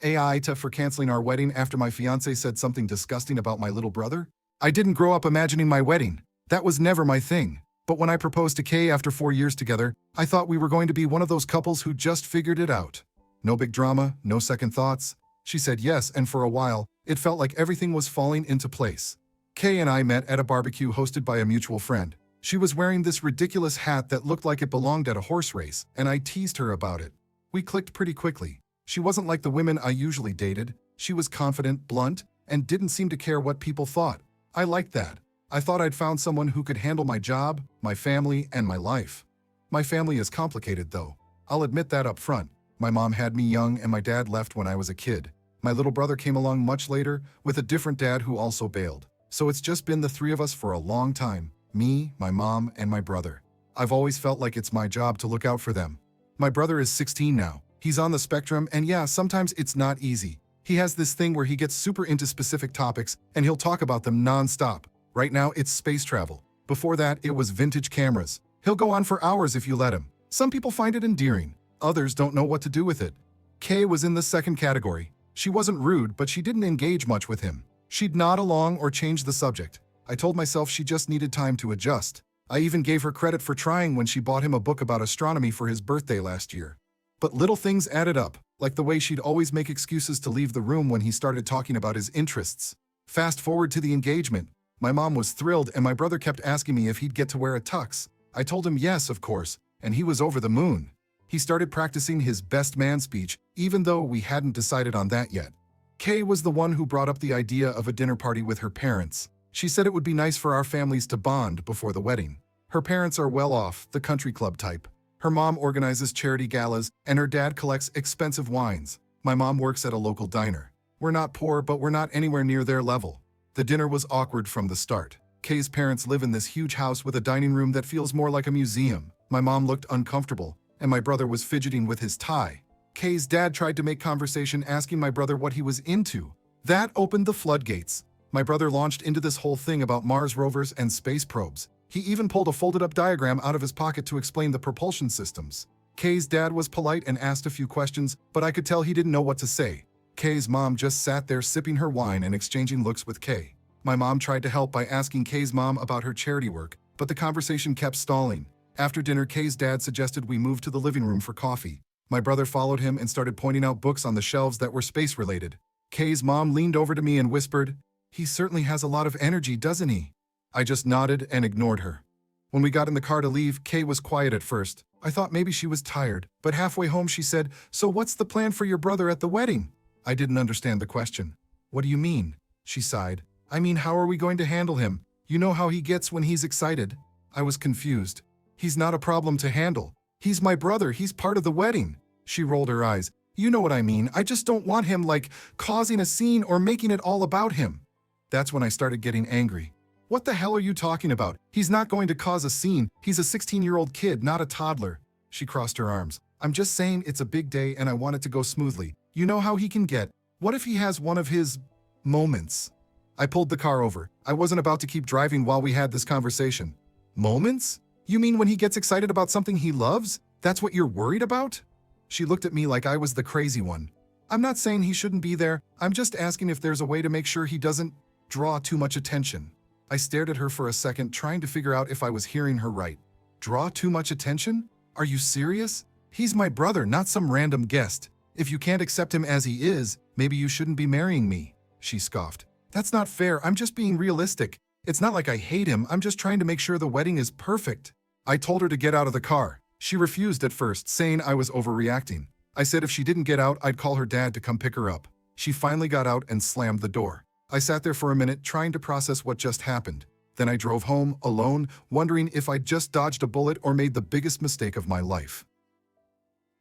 AITA for canceling our wedding after my fiancé said something disgusting about my little brother? I didn't grow up imagining my wedding. That was never my thing. But when I proposed to Kay after 4 years together, I thought we were going to be one of those couples who just figured it out. No big drama, no second thoughts. She said yes, and for a while, it felt like everything was falling into place. Kay and I met at a barbecue hosted by a mutual friend. She was wearing this ridiculous hat that looked like it belonged at a horse race, and I teased her about it. We clicked pretty quickly. She wasn't like the women I usually dated. She was confident, blunt, and didn't seem to care what people thought. I liked that. I thought I'd found someone who could handle my job, my family, and my life. My family is complicated, though. I'll admit that up front. My mom had me young and my dad left when I was a kid. My little brother came along much later with a different dad who also bailed. So it's just been the three of us for a long time. Me, my mom, and my brother. I've always felt like it's my job to look out for them. My brother is 16 now. He's on the spectrum, and yeah, sometimes it's not easy. He has this thing where he gets super into specific topics, and he'll talk about them non-stop. Right now, it's space travel. Before that, it was vintage cameras. He'll go on for hours if you let him. Some people find it endearing. Others don't know what to do with it. Kay was in the second category. She wasn't rude, but she didn't engage much with him. She'd nod along or change the subject. I told myself she just needed time to adjust. I even gave her credit for trying when she bought him a book about astronomy for his birthday last year. But little things added up, like the way she'd always make excuses to leave the room when he started talking about his interests. Fast forward to the engagement. My mom was thrilled and my brother kept asking me if he'd get to wear a tux. I told him yes, of course, and he was over the moon. He started practicing his best man speech, even though we hadn't decided on that yet. Kay was the one who brought up the idea of a dinner party with her parents. She said it would be nice for our families to bond before the wedding. Her parents are well off, the country club type. Her mom organizes charity galas, and her dad collects expensive wines. My mom works at a local diner. We're not poor, but we're not anywhere near their level. The dinner was awkward from the start. Kay's parents live in this huge house with a dining room that feels more like a museum. My mom looked uncomfortable, and my brother was fidgeting with his tie. Kay's dad tried to make conversation asking my brother what he was into. That opened the floodgates. My brother launched into this whole thing about Mars rovers and space probes. He even pulled a folded-up diagram out of his pocket to explain the propulsion systems. Kay's dad was polite and asked a few questions, but I could tell he didn't know what to say. Kay's mom just sat there sipping her wine and exchanging looks with Kay. My mom tried to help by asking Kay's mom about her charity work, but the conversation kept stalling. After dinner, Kay's dad suggested we move to the living room for coffee. My brother followed him and started pointing out books on the shelves that were space-related. Kay's mom leaned over to me and whispered, "He certainly has a lot of energy, doesn't he?" I just nodded and ignored her. When we got in the car to leave, Kay was quiet at first. I thought maybe she was tired, but halfway home she said, "So what's the plan for your brother at the wedding?" I didn't understand the question. "What do you mean?" She sighed. "I mean, how are we going to handle him? You know how he gets when he's excited." I was confused. "He's not a problem to handle. He's my brother, he's part of the wedding." She rolled her eyes. "You know what I mean, I just don't want him, like, causing a scene or making it all about him." That's when I started getting angry. "What the hell are you talking about? He's not going to cause a scene. He's a 16-year-old kid, not a toddler." She crossed her arms. "I'm just saying it's a big day and I want it to go smoothly. You know how he can get. What if he has one of his moments?" I pulled the car over. I wasn't about to keep driving while we had this conversation. "Moments? You mean when he gets excited about something he loves? That's what you're worried about?" She looked at me like I was the crazy one. "I'm not saying he shouldn't be there. I'm just asking if there's a way to make sure he doesn't draw too much attention." I stared at her for a second, trying to figure out if I was hearing her right. "Draw too much attention? Are you serious? He's my brother, not some random guest. If you can't accept him as he is, maybe you shouldn't be marrying me," she scoffed. "That's not fair. I'm just being realistic. It's not like I hate him. I'm just trying to make sure the wedding is perfect." I told her to get out of the car. She refused at first, saying I was overreacting. I said if she didn't get out, I'd call her dad to come pick her up. She finally got out and slammed the door. I sat there for a minute, trying to process what just happened. Then I drove home, alone, wondering if I'd just dodged a bullet or made the biggest mistake of my life.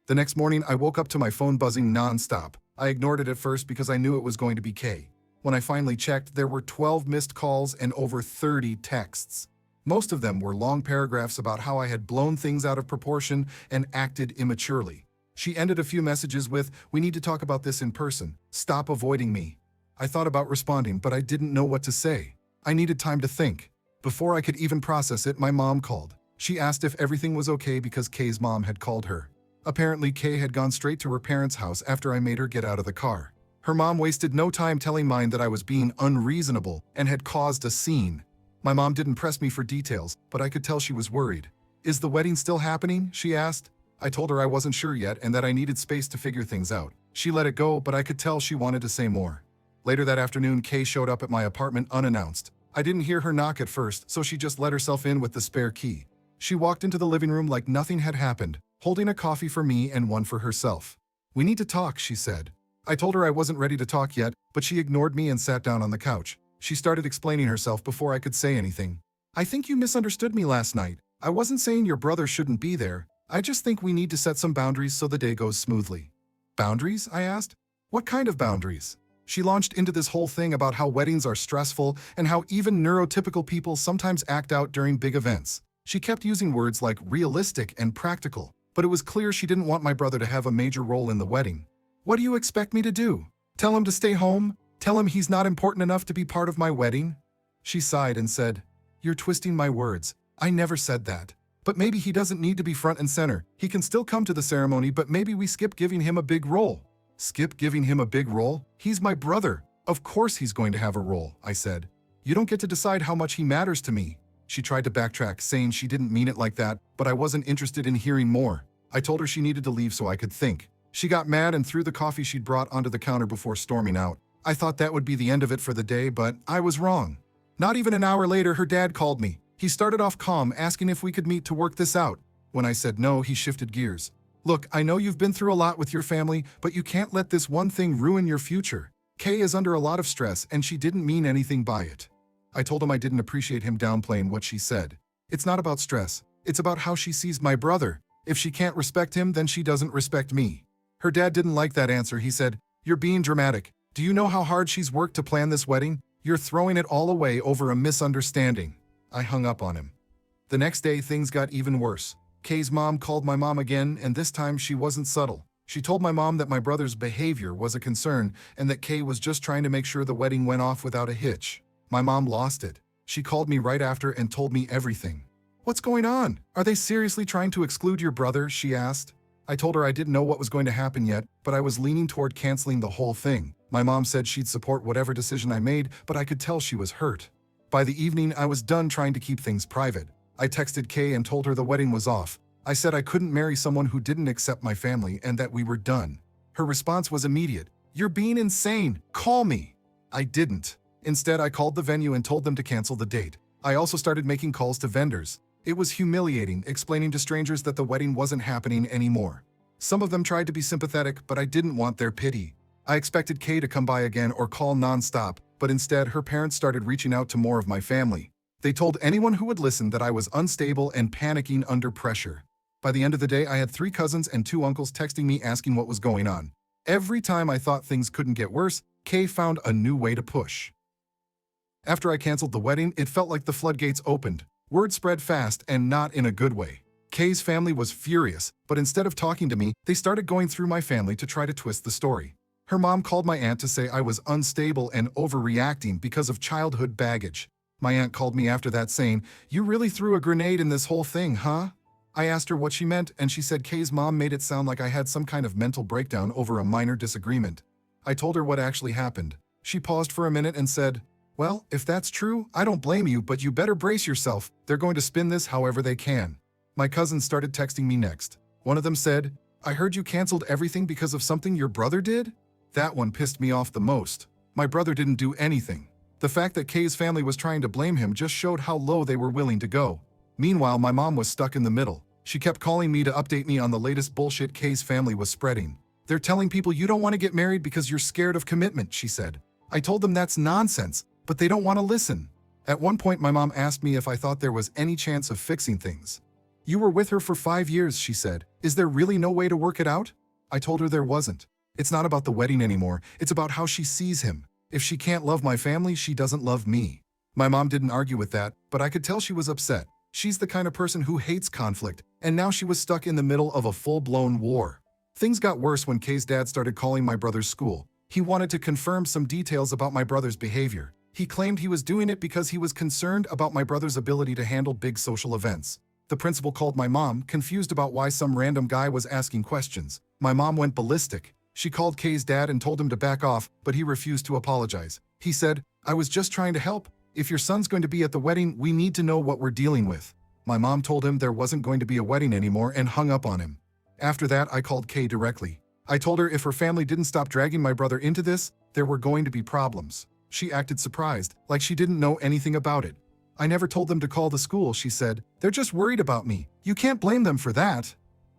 The next morning, I woke up to my phone buzzing non-stop. I ignored it at first because I knew it was going to be Kay. When I finally checked, there were 12 missed calls and over 30 texts. Most of them were long paragraphs about how I had blown things out of proportion and acted immaturely. She ended a few messages with, "We need to talk about this in person. Stop avoiding me." I thought about responding, but I didn't know what to say. I needed time to think. Before I could even process it, my mom called. She asked if everything was okay because Kay's mom had called her. Apparently, Kay had gone straight to her parents' house after I made her get out of the car. Her mom wasted no time telling mine that I was being unreasonable and had caused a scene. My mom didn't press me for details, but I could tell she was worried. "Is the wedding still happening?" she asked. I told her I wasn't sure yet and that I needed space to figure things out. She let it go, but I could tell she wanted to say more. Later that afternoon, Kay showed up at my apartment unannounced. I didn't hear her knock at first, so she just let herself in with the spare key. She walked into the living room like nothing had happened, holding a coffee for me and one for herself. "We need to talk," she said. I told her I wasn't ready to talk yet, but she ignored me and sat down on the couch. She started explaining herself before I could say anything. "I think you misunderstood me last night. I wasn't saying your brother shouldn't be there. I just think we need to set some boundaries so the day goes smoothly." "Boundaries?" I asked. "What kind of boundaries?" She launched into this whole thing about how weddings are stressful and how even neurotypical people sometimes act out during big events. She kept using words like realistic and practical, but it was clear she didn't want my brother to have a major role in the wedding. "What do you expect me to do? Tell him to stay home? Tell him he's not important enough to be part of my wedding?" She sighed and said, "You're twisting my words. I never said that. But maybe he doesn't need to be front and center. He can still come to the ceremony, but maybe we skip giving him a big role." "Skip giving him a big role? He's my brother. Of course he's going to have a role," I said. "You don't get to decide how much he matters to me." She tried to backtrack, saying she didn't mean it like that, but I wasn't interested in hearing more. I told her she needed to leave so I could think. She got mad and threw the coffee she'd brought onto the counter before storming out. I thought that would be the end of it for the day, but I was wrong. Not even an hour later, her dad called me. He started off calm, asking if we could meet to work this out. When I said no, he shifted gears. "Look, I know you've been through a lot with your family, but you can't let this one thing ruin your future. Kay is under a lot of stress, and she didn't mean anything by it." I told him I didn't appreciate him downplaying what she said. "It's not about stress. It's about how she sees my brother. If she can't respect him, then she doesn't respect me." Her dad didn't like that answer. He said, "You're being dramatic. Do you know how hard she's worked to plan this wedding? You're throwing it all away over a misunderstanding." I hung up on him. The next day, things got even worse. Kay's mom called my mom again, and this time she wasn't subtle. She told my mom that my brother's behavior was a concern and that Kay was just trying to make sure the wedding went off without a hitch. My mom lost it. She called me right after and told me everything. "What's going on? Are they seriously trying to exclude your brother?" she asked. I told her I didn't know what was going to happen yet, but I was leaning toward canceling the whole thing. My mom said she'd support whatever decision I made, but I could tell she was hurt. By the evening, I was done trying to keep things private. I texted Kay and told her the wedding was off. I said I couldn't marry someone who didn't accept my family and that we were done. Her response was immediate. "You're being insane. Call me." I didn't. Instead, I called the venue and told them to cancel the date. I also started making calls to vendors. It was humiliating, explaining to strangers that the wedding wasn't happening anymore. Some of them tried to be sympathetic, but I didn't want their pity. I expected Kay to come by again or call nonstop, but instead her parents started reaching out to more of my family. They told anyone who would listen that I was unstable and panicking under pressure. By the end of the day, I had 3 cousins and 2 uncles texting me asking what was going on. Every time I thought things couldn't get worse, Kay found a new way to push. After I canceled the wedding, it felt like the floodgates opened. Word spread fast and not in a good way. Kay's family was furious, but instead of talking to me, they started going through my family to try to twist the story. Her mom called my aunt to say I was unstable and overreacting because of childhood baggage. My aunt called me after that saying, "You really threw a grenade in this whole thing, huh?" I asked her what she meant, and she said Kay's mom made it sound like I had some kind of mental breakdown over a minor disagreement. I told her what actually happened. She paused for a minute and said, "Well, if that's true, I don't blame you, but you better brace yourself. They're going to spin this however they can." My cousins started texting me next. One of them said, "I heard you canceled everything because of something your brother did?" That one pissed me off the most. My brother didn't do anything. The fact that Kay's family was trying to blame him just showed how low they were willing to go. Meanwhile, my mom was stuck in the middle. She kept calling me to update me on the latest bullshit Kay's family was spreading. "They're telling people you don't want to get married because you're scared of commitment," she said. I told them that's nonsense, but they don't want to listen. At one point, my mom asked me if I thought there was any chance of fixing things. "You were with her for 5 years, she said. "Is there really no way to work it out?" I told her there wasn't. It's not about the wedding anymore. It's about how she sees him. If she can't love my family, she doesn't love me. My mom didn't argue with that, but I could tell she was upset. She's the kind of person who hates conflict, and now she was stuck in the middle of a full-blown war. Things got worse when Kay's dad started calling my brother's school. He wanted to confirm some details about my brother's behavior. He claimed he was doing it because he was concerned about my brother's ability to handle big social events. The principal called my mom, confused about why some random guy was asking questions. My mom went ballistic. She called Kay's dad and told him to back off, but he refused to apologize. He said, "I was just trying to help. If your son's going to be at the wedding, we need to know what we're dealing with." My mom told him there wasn't going to be a wedding anymore and hung up on him. After that, I called Kay directly. I told her if her family didn't stop dragging my brother into this, there were going to be problems. She acted surprised, like she didn't know anything about it. "I never told them to call the school," she said. "They're just worried about me. You can't blame them for that."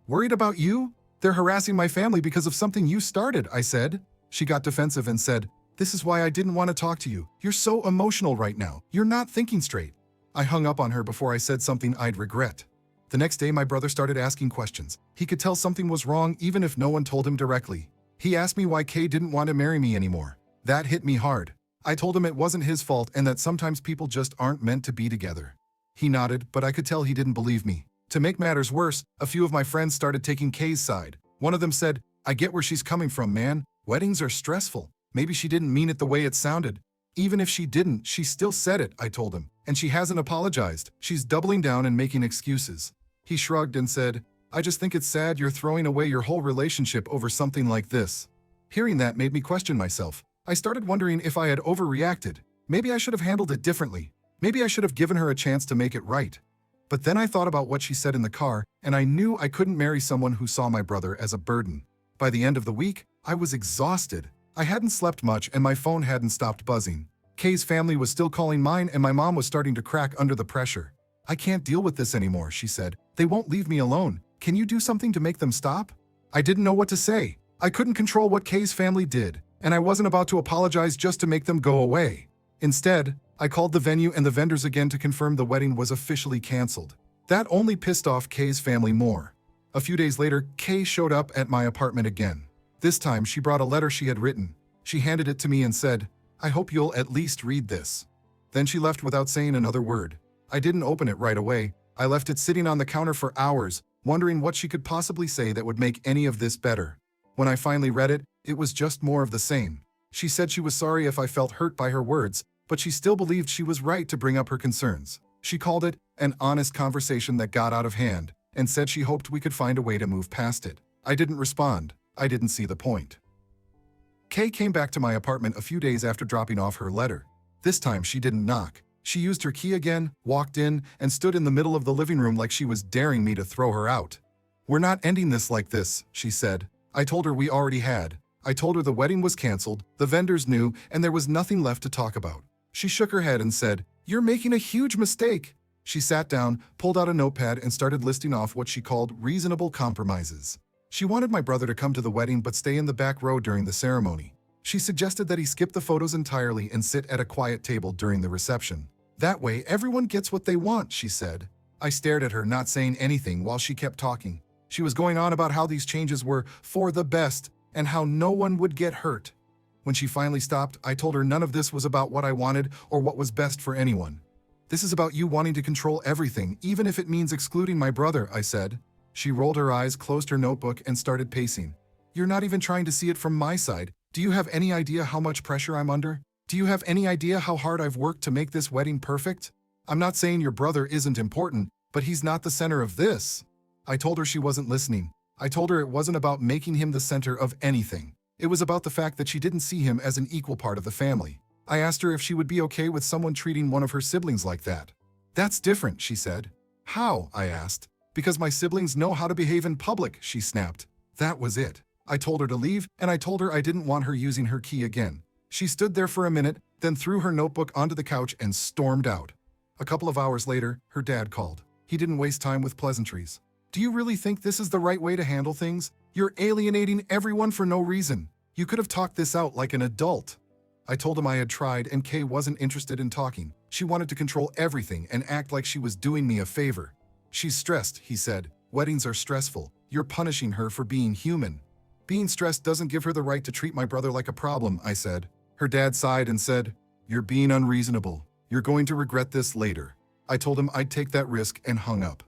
"Worried about you? They're harassing my family because of something you started," I said. She got defensive and said, "This is why I didn't want to talk to you. You're so emotional right now. You're not thinking straight." I hung up on her before I said something I'd regret. The next day, my brother started asking questions. He could tell something was wrong even if no one told him directly. He asked me why Kay didn't want to marry me anymore. That hit me hard. I told him it wasn't his fault and that sometimes people just aren't meant to be together. He nodded, but I could tell he didn't believe me. To make matters worse, a few of my friends started taking Kay's side. One of them said, "I get where she's coming from, man. Weddings are stressful. Maybe she didn't mean it the way it sounded." "Even if she didn't, she still said it," I told him. "And she hasn't apologized. She's doubling down and making excuses." He shrugged and said, "I just think it's sad you're throwing away your whole relationship over something like this." Hearing that made me question myself. I started wondering if I had overreacted. Maybe I should have handled it differently. Maybe I should have given her a chance to make it right. But then I thought about what she said in the car, and I knew I couldn't marry someone who saw my brother as a burden. By the end of the week, I was exhausted. I hadn't slept much and my phone hadn't stopped buzzing. Kay's family was still calling mine and my mom was starting to crack under the pressure. "I can't deal with this anymore," she said. "They won't leave me alone. Can you do something to make them stop?" I didn't know what to say. I couldn't control what Kay's family did, and I wasn't about to apologize just to make them go away. Instead, I called the venue and the vendors again to confirm the wedding was officially canceled. That only pissed off Kay's family more. A few days later, Kay showed up at my apartment again. This time, she brought a letter she had written. She handed it to me and said, "I hope you'll at least read this." Then she left without saying another word. I didn't open it right away. I left it sitting on the counter for hours, wondering what she could possibly say that would make any of this better. When I finally read it, it was just more of the same. She said she was sorry if I felt hurt by her words, but she still believed she was right to bring up her concerns. She called it an honest conversation that got out of hand, and said she hoped we could find a way to move past it. I didn't respond. I didn't see the point. Kay came back to my apartment a few days after dropping off her letter. This time she didn't knock. She used her key again, walked in, and stood in the middle of the living room like she was daring me to throw her out. "We're not ending this like this," she said. I told her we already had. I told her the wedding was canceled, the vendors knew, and there was nothing left to talk about. She shook her head and said, "You're making a huge mistake." She sat down, pulled out a notepad, and started listing off what she called reasonable compromises. She wanted my brother to come to the wedding but stay in the back row during the ceremony. She suggested that he skip the photos entirely and sit at a quiet table during the reception. "That way, everyone gets what they want," she said. I stared at her, not saying anything, while she kept talking. She was going on about how these changes were for the best and how no one would get hurt. When she finally stopped, I told her none of this was about what I wanted or what was best for anyone. "This is about you wanting to control everything, even if it means excluding my brother," I said. She rolled her eyes, closed her notebook, and started pacing. "You're not even trying to see it from my side. Do you have any idea how much pressure I'm under? Do you have any idea how hard I've worked to make this wedding perfect? I'm not saying your brother isn't important, but he's not the center of this." I told her she wasn't listening. I told her it wasn't about making him the center of anything. It was about the fact that she didn't see him as an equal part of the family. I asked her if she would be okay with someone treating one of her siblings like that. "That's different," she said. "How?" I asked. "Because my siblings know how to behave in public," she snapped. That was it. I told her to leave, and I told her I didn't want her using her key again. She stood there for a minute, then threw her notebook onto the couch and stormed out. A couple of hours later, her dad called. He didn't waste time with pleasantries. "Do you really think this is the right way to handle things? You're alienating everyone for no reason. You could have talked this out like an adult." I told him I had tried and Kay wasn't interested in talking. She wanted to control everything and act like she was doing me a favor. "She's stressed," he said. "Weddings are stressful. You're punishing her for being human." "Being stressed doesn't give her the right to treat my brother like a problem," I said. Her dad sighed and said, "You're being unreasonable. You're going to regret this later." I told him I'd take that risk and hung up.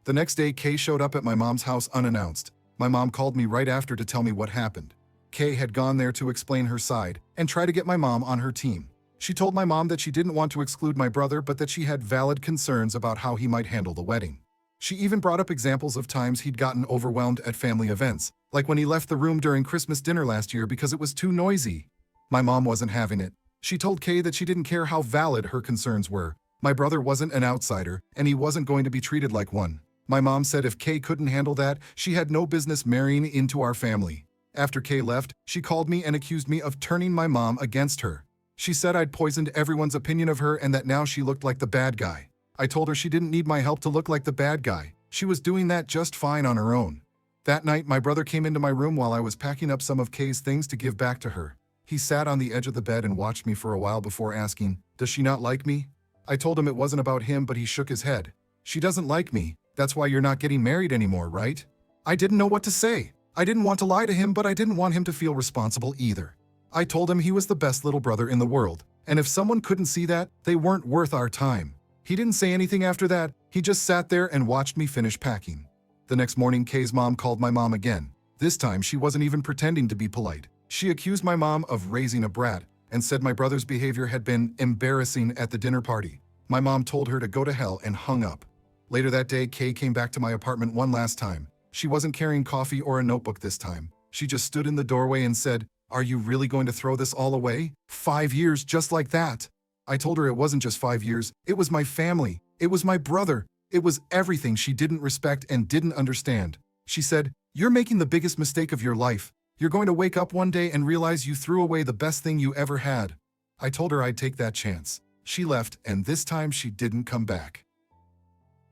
The next day, Kay showed up at my mom's house unannounced. My mom called me right after to tell me what happened. Kay had gone there to explain her side and try to get my mom on her team. She told my mom that she didn't want to exclude my brother, but that she had valid concerns about how he might handle the wedding. She even brought up examples of times he'd gotten overwhelmed at family events, like when he left the room during Christmas dinner last year because it was too noisy. My mom wasn't having it. She told Kay that she didn't care how valid her concerns were. My brother wasn't an outsider, and he wasn't going to be treated like one. My mom said if Kay couldn't handle that, she had no business marrying into our family. After Kay left, she called me and accused me of turning my mom against her. She said I'd poisoned everyone's opinion of her and that now she looked like the bad guy. I told her she didn't need my help to look like the bad guy. She was doing that just fine on her own. That night, my brother came into my room while I was packing up some of Kay's things to give back to her. He sat on the edge of the bed and watched me for a while before asking, "Does she not like me?" I told him it wasn't about him, but he shook his head. "She doesn't like me. That's why you're not getting married anymore, right?" I didn't know what to say. I didn't want to lie to him, but I didn't want him to feel responsible either. I told him he was the best little brother in the world, and if someone couldn't see that, they weren't worth our time. He didn't say anything after that. He just sat there and watched me finish packing. The next morning, Kay's mom called my mom again. This time, she wasn't even pretending to be polite. She accused my mom of raising a brat and said my brother's behavior had been embarrassing at the dinner party. My mom told her to go to hell and hung up. Later that day, Kay came back to my apartment one last time. She wasn't carrying coffee or a notebook this time. She just stood in the doorway and said, "Are you really going to throw this all away? 5 years just like that?" I told her it wasn't just 5 years. It was my family. It was my brother. It was everything she didn't respect and didn't understand. She said, "You're making the biggest mistake of your life. You're going to wake up one day and realize you threw away the best thing you ever had." I told her I'd take that chance. She left, and this time she didn't come back.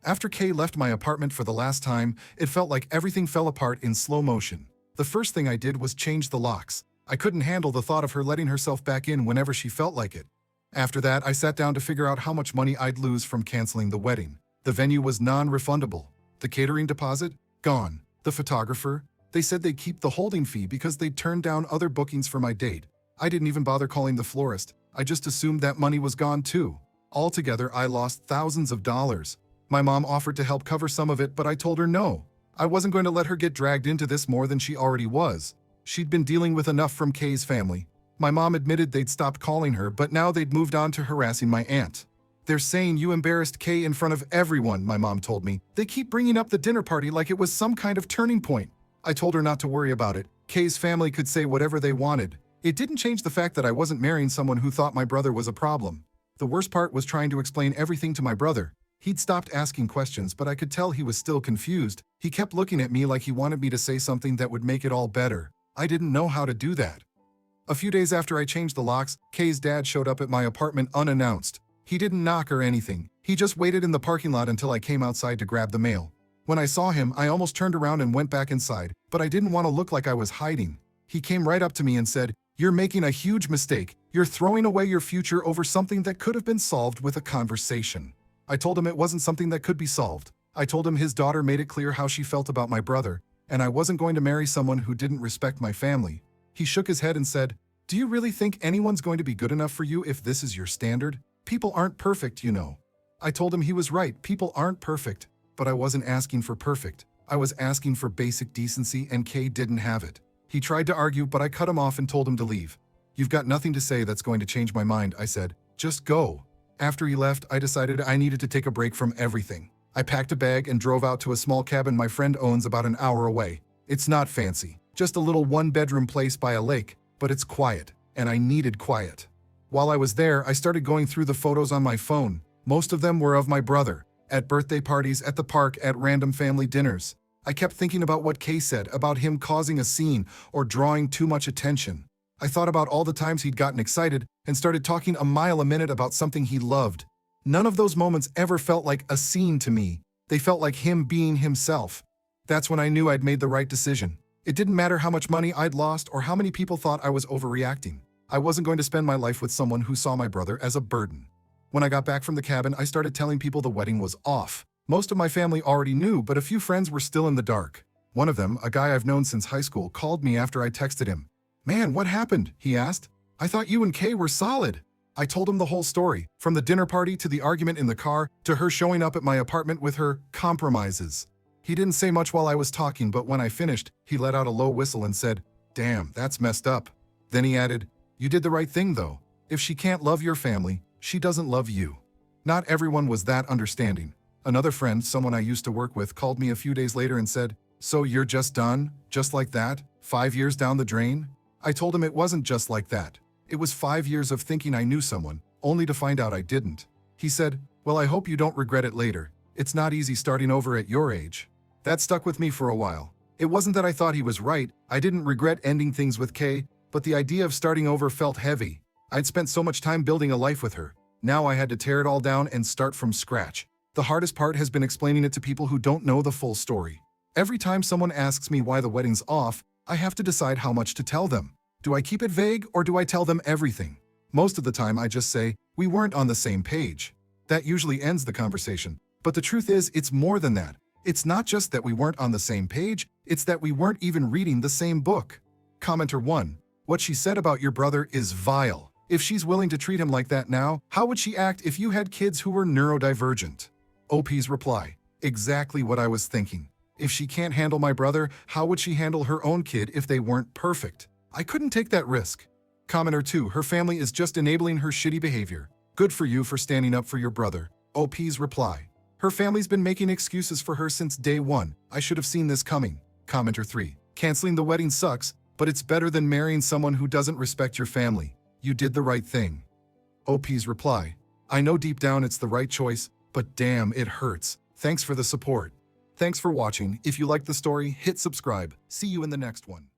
After Kay left my apartment for the last time, it felt like everything fell apart in slow motion. The first thing I did was change the locks. I couldn't handle the thought of her letting herself back in whenever she felt like it. After that, I sat down to figure out how much money I'd lose from canceling the wedding. The venue was non-refundable. The catering deposit? Gone. The photographer? They said they'd keep the holding fee because they'd turned down other bookings for my date. I didn't even bother calling the florist. I just assumed that money was gone too. Altogether, I lost thousands of dollars. My mom offered to help cover some of it, but I told her no. I wasn't going to let her get dragged into this more than she already was. She'd been dealing with enough from Kay's family. My mom admitted they'd stopped calling her, but now they'd moved on to harassing my aunt. "They're saying you embarrassed Kay in front of everyone," my mom told me. "They keep bringing up the dinner party like it was some kind of turning point." I told her not to worry about it. Kay's family could say whatever they wanted. It didn't change the fact that I wasn't marrying someone who thought my brother was a problem. The worst part was trying to explain everything to my brother. He'd stopped asking questions, but I could tell he was still confused. He kept looking at me like he wanted me to say something that would make it all better. I didn't know how to do that. A few days after I changed the locks, Kay's dad showed up at my apartment unannounced. He didn't knock or anything. He just waited in the parking lot until I came outside to grab the mail. When I saw him, I almost turned around and went back inside, but I didn't want to look like I was hiding. He came right up to me and said, "You're making a huge mistake. You're throwing away your future over something that could have been solved with a conversation." I told him it wasn't something that could be solved. I told him his daughter made it clear how she felt about my brother, and I wasn't going to marry someone who didn't respect my family. He shook his head and said, "Do you really think anyone's going to be good enough for you if this is your standard? People aren't perfect, you know." I told him he was right. People aren't perfect. But I wasn't asking for perfect. I was asking for basic decency, and Kay didn't have it. He tried to argue, but I cut him off and told him to leave. "You've got nothing to say that's going to change my mind," I said. "Just go." After he left, I decided I needed to take a break from everything. I packed a bag and drove out to a small cabin my friend owns about an hour away. It's not fancy, just a little one-bedroom place by a lake, but it's quiet, and I needed quiet. While I was there, I started going through the photos on my phone. Most of them were of my brother, at birthday parties, at the park, at random family dinners. I kept thinking about what Kay said, about him causing a scene or drawing too much attention. I thought about all the times he'd gotten excited and started talking a mile a minute about something he loved. None of those moments ever felt like a scene to me. They felt like him being himself. That's when I knew I'd made the right decision. It didn't matter how much money I'd lost or how many people thought I was overreacting. I wasn't going to spend my life with someone who saw my brother as a burden. When I got back from the cabin, I started telling people the wedding was off. Most of my family already knew, but a few friends were still in the dark. One of them, a guy I've known since high school, called me after I texted him. "Man, what happened?" he asked. "I thought you and Kay were solid." I told him the whole story, from the dinner party to the argument in the car to her showing up at my apartment with her compromises. He didn't say much while I was talking, but when I finished, he let out a low whistle and said, "Damn, that's messed up." Then he added, "You did the right thing though. If she can't love your family, she doesn't love you." Not everyone was that understanding. Another friend, someone I used to work with, called me a few days later and said, "So you're just done? Just like that? 5 years down the drain?" I told him it wasn't just like that. It was 5 years of thinking I knew someone, only to find out I didn't. He said, "Well, I hope you don't regret it later. It's not easy starting over at your age." That stuck with me for a while. It wasn't that I thought he was right. I didn't regret ending things with Kay, but the idea of starting over felt heavy. I'd spent so much time building a life with her. Now I had to tear it all down and start from scratch. The hardest part has been explaining it to people who don't know the full story. Every time someone asks me why the wedding's off, I have to decide how much to tell them. Do I keep it vague or do I tell them everything? Most of the time I just say, "We weren't on the same page." That usually ends the conversation. But the truth is, it's more than that. It's not just that we weren't on the same page, it's that we weren't even reading the same book. Commenter 1. What she said about your brother is vile. If she's willing to treat him like that now, how would she act if you had kids who were neurodivergent? OP's reply. Exactly what I was thinking. If she can't handle my brother, how would she handle her own kid if they weren't perfect? I couldn't take that risk. Commenter 2. Her family is just enabling her shitty behavior. Good for you for standing up for your brother. OP's reply. Her family's been making excuses for her since day one. I should have seen this coming. Commenter 3. Canceling the wedding sucks, but it's better than marrying someone who doesn't respect your family. You did the right thing. OP's reply. I know deep down it's the right choice, but damn, it hurts. Thanks for the support. Thanks for watching. If you liked the story, hit subscribe. See you in the next one.